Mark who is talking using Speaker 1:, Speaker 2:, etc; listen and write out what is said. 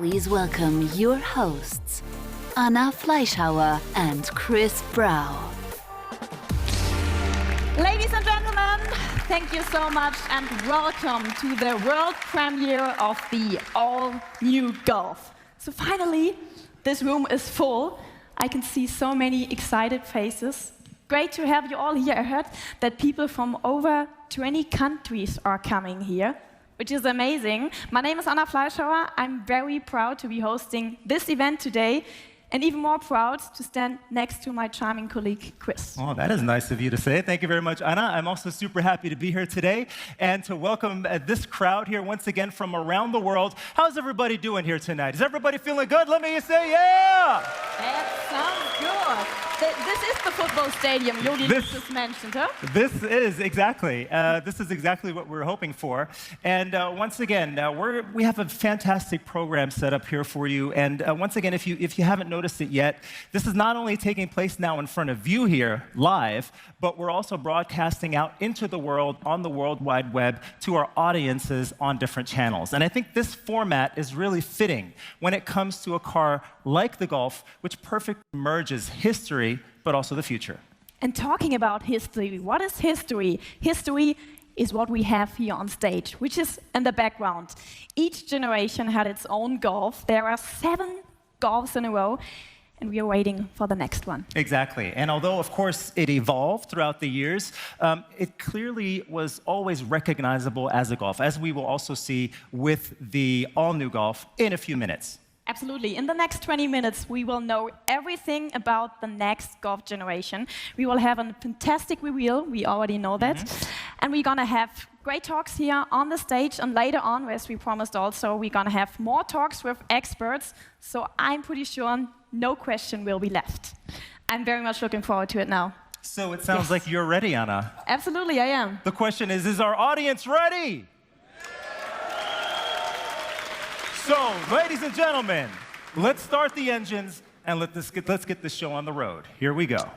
Speaker 1: please welcome your hosts, Anna Fleischhauer and Chris Brau.
Speaker 2: Ladies and gentlemen, thank you so much and welcome to the world premiere of the all-new Golf. So finally, this room is full. I can see so many excited faces. Great to have you all here. I heard that people from over 20 countries are coming here, which is amazing. My name is Anna Fleischhauer. I'm very proud to be hosting this event today, and even more proud to stand next to my charming colleague, Chris.
Speaker 3: Oh, that is nice of you to say. Thank you very much, Anna. I'm also super happy to be here today and to welcome this crowd here once again from around the world. How's everybody doing here tonight? Is everybody feeling good? Let me say yeah!
Speaker 2: That sounds good. This is the football stadium Jody just mentioned, huh?
Speaker 3: This is exactly what we're hoping for. And once again, we have a fantastic program set up here for you. And once again, if you haven't noticed it yet, this is not only taking place now in front of you here live, but we're also broadcasting out into the world on the World Wide Web to our audiences on different channels. And I think this format is really fitting when it comes to a car like the Golf, which perfectly merges history but also the future.
Speaker 2: And talking about history, what is history? History is what we have here on stage, which is in the background. Each generation had its own Golf. There are 7 Golfs in a row, and we are waiting for the next one.
Speaker 3: Exactly. And although, of course, it evolved throughout the years, it clearly was always recognizable as a Golf, as we will also see with the all-new Golf in a few minutes.
Speaker 2: Absolutely. In the next 20 minutes, we will know everything about the next Golf generation. We will have a fantastic reveal. We already know that. And we're going to have great talks here on the stage. And later on, as we promised also, we're going to have more talks with experts. So I'm pretty sure no question will be left. I'm very much looking forward to it now.
Speaker 3: So it sounds like you're ready, Anna.
Speaker 2: Absolutely, I am.
Speaker 3: The question is our audience ready? So, ladies and gentlemen, let's start the engines and let's get this show on the road. Here we go.